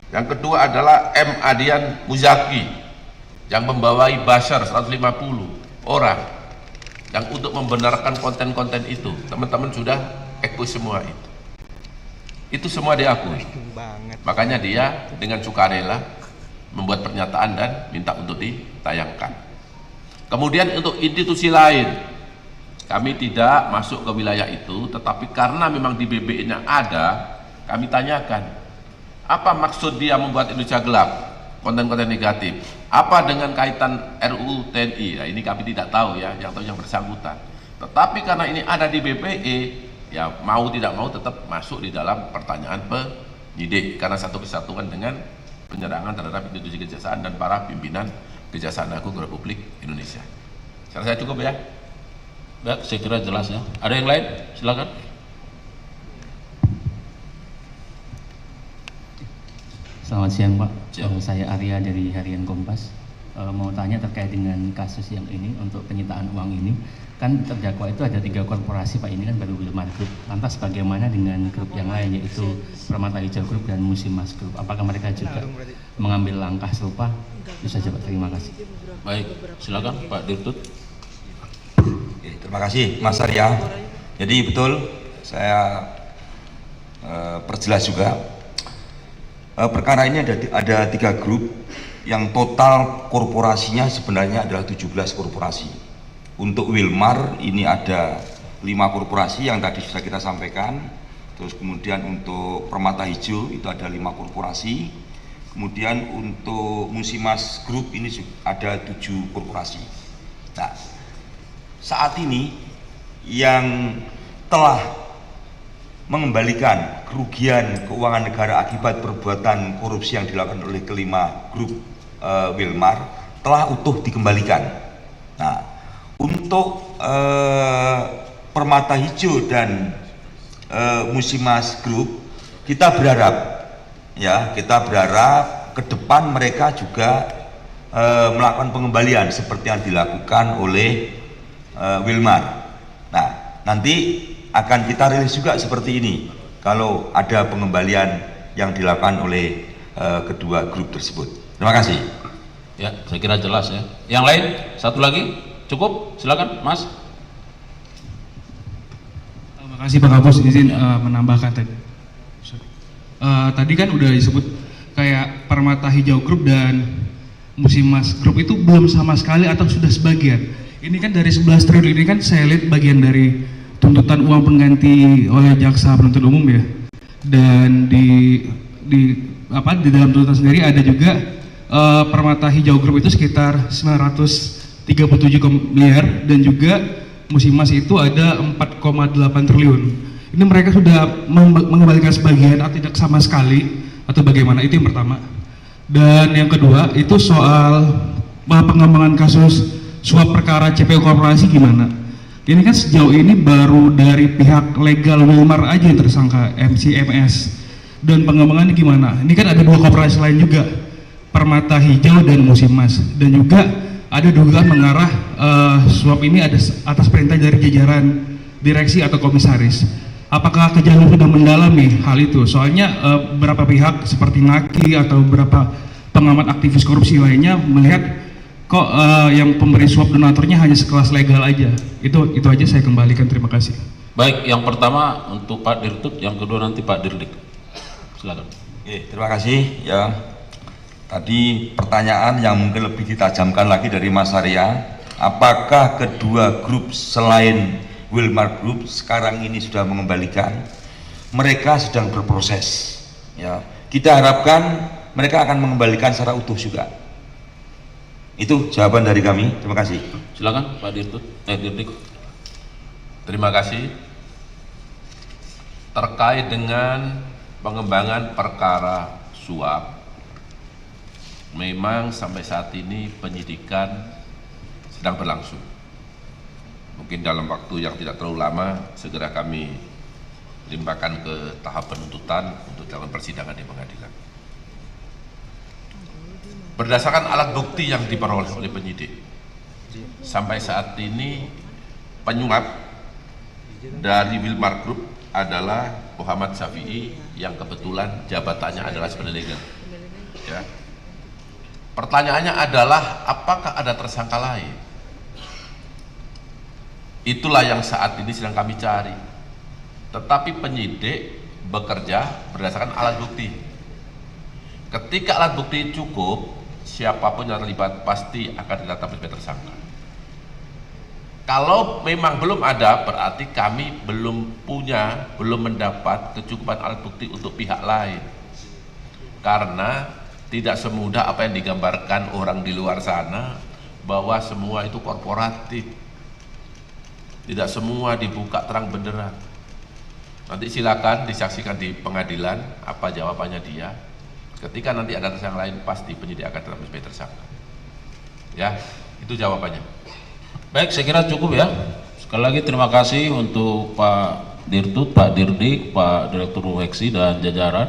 Yang kedua adalah M. Adian Muzaki yang membawai buzzer 150 orang yang untuk membenarkan konten-konten itu. Teman-teman sudah ekspos semua itu. Itu semua diakui. Makanya dia dengan sukarela membuat pernyataan dan minta untuk ditayangkan. Kemudian untuk institusi lain, kami tidak masuk ke wilayah itu, tetapi karena memang di BBI-nya ada, kami tanyakan, apa maksud dia membuat Indonesia gelap, konten-konten negatif? Apa dengan kaitan RUU TNI? Nah, ini kami tidak tahu ya, yang tahu yang bersangkutan. Tetapi karena ini ada di BPI, ya mau tidak mau tetap masuk di dalam pertanyaan penyidik karena satu kesatuan dengan penyerangan terhadap institusi kejaksaan dan para pimpinan Kejaksaan Agung Republik Indonesia. Saya cukup ya. Baik, saya kira jelas ya. Ada yang lain? Silakan. Selamat siang Pak. Siang. Saya Arya dari Harian Kompas. Mau tanya terkait dengan kasus yang ini untuk penyitaan uang ini. Kan terdakwa itu ada 3 korporasi Pak, ini kan baru Wilmar Group. Lantas bagaimana dengan grup yang lain, yaitu Permata Hijau Group dan Musimas Group? Apakah mereka juga mengambil langkah serupa? Itu saja Pak, terima kasih. Baik, silakan Pak Dirtut. Terima kasih Mas Arya. Jadi betul, saya perjelas juga. Perkara ini ada 3 grup yang total korporasinya sebenarnya adalah 17 korporasi. Untuk Wilmar ini ada 5 korporasi yang tadi sudah kita sampaikan. Terus kemudian untuk Permata Hijau itu ada 5 korporasi. Kemudian untuk Musimas Group ini ada 7 korporasi. Nah, saat ini yang telah mengembalikan kerugian keuangan negara akibat perbuatan korupsi yang dilakukan oleh kelima grup Wilmar telah utuh dikembalikan. Nah, untuk Permata Hijau dan Musimas Group kita berharap ke depan mereka juga melakukan pengembalian seperti yang dilakukan oleh Wilmar. Nah, nanti akan kita rilis juga seperti ini kalau ada pengembalian yang dilakukan oleh kedua grup tersebut. Terima kasih. Ya, saya kira jelas ya. Yang lain, satu lagi, cukup? Silakan, Mas. Terima kasih Pak Kapus, izin menambahkan tadi. Tadi kan udah disebut kayak Permata Hijau Group dan Musimas Group itu belum sama sekali atau sudah sebagian. Ini kan dari 11 triliun ini kan saya lihat bagian dari tuntutan uang pengganti oleh jaksa penuntut umum ya. Dan di dalam tuntutan sendiri ada juga Permata Hijau Group itu sekitar 937 miliar dan juga Musimas itu ada 4,8 triliun. Ini mereka sudah mengembalikan sebagian atau tidak sama sekali atau bagaimana? Itu yang pertama. Dan yang kedua itu soal pengembangan kasus suap perkara CPO korporasi gimana? Ini kan sejauh ini baru dari pihak legal Wilmar aja yang tersangka MCMS. Dan pengembangannya gimana? Ini kan ada 2 korporasi lain juga, Permata Hijau dan Musimas, dan juga ada dugaan mengarah suap ini ada atas perintah dari jajaran direksi atau komisaris. Apakah Kejagung sudah mendalami hal itu? Soalnya beberapa pihak seperti NAKI atau beberapa pengamat aktivis korupsi lainnya melihat kok yang pemberi suap donaturnya hanya sekelas legal aja. Itu aja saya kembalikan, terima kasih. Baik, yang pertama untuk Pak Dirtut, yang kedua nanti Pak Dirdik. Silakan. Terima kasih ya. Tadi pertanyaan yang mungkin lebih ditajamkan lagi dari Mas Arya, apakah kedua grup selain Wilmar Group sekarang ini sudah mengembalikan? Mereka sedang berproses ya. Kita harapkan mereka akan mengembalikan secara utuh juga. Itu jawaban dari kami. Terima kasih. Silakan Pak Dirtut, Dirdik. Terima kasih. Terkait dengan pengembangan perkara suap, memang sampai saat ini penyidikan sedang berlangsung. Mungkin dalam waktu yang tidak terlalu lama segera kami limpahkan ke tahap penuntutan untuk dalam persidangan di pengadilan. Berdasarkan alat bukti yang diperoleh oleh penyidik, sampai saat ini penyuap dari Wilmar Group adalah Muhammad Syafi'i yang kebetulan jabatannya adalah sebagai Ya. Pertanyaannya adalah apakah ada tersangka lain? Itulah yang saat ini sedang kami cari. Tetapi penyidik bekerja berdasarkan alat bukti. Ketika alat bukti cukup, siapapun yang terlibat pasti akan ditetapkan sebagai tersangka. Kalau memang belum ada, berarti kami belum mendapat kecukupan alat bukti untuk pihak lain. Karena tidak semudah apa yang digambarkan orang di luar sana, bahwa semua itu korporatif. Tidak semua dibuka terang benderang. Nanti silakan disaksikan di pengadilan apa jawabannya dia. Ketika nanti ada tersangka lain, pasti penyidik akan tetap sebagai tersangka. Ya, itu jawabannya. Baik, saya kira cukup ya. Sekali lagi terima kasih untuk Pak Dirtut, Pak Dirdik, Pak Direktur Weksi dan jajaran.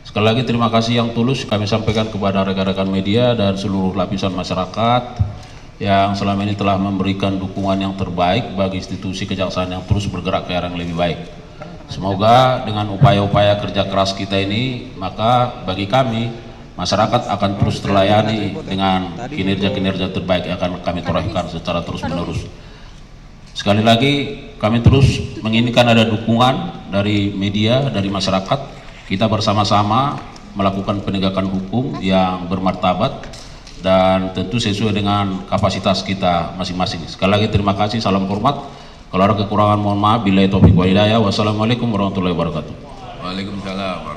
Sekali lagi terima kasih yang tulus kami sampaikan kepada rekan-rekan media dan seluruh lapisan masyarakat yang selama ini telah memberikan dukungan yang terbaik bagi institusi kejaksaan yang terus bergerak ke arah yang lebih baik. Semoga dengan upaya-upaya kerja keras kita ini, maka bagi kami masyarakat akan terus terlayani dengan kinerja-kinerja terbaik yang akan kami torehkan secara terus-menerus. Sekali lagi kami terus menginginkan ada dukungan dari media, dari masyarakat. Kita bersama-sama melakukan penegakan hukum yang bermartabat dan tentu sesuai dengan kapasitas kita masing-masing. Sekali lagi terima kasih, salam hormat. Kalau ada kekurangan mohon maaf. Billahi taufiq wal hidayah. Wassalamualaikum warahmatullahi wabarakatuh. Waalaikumsalam.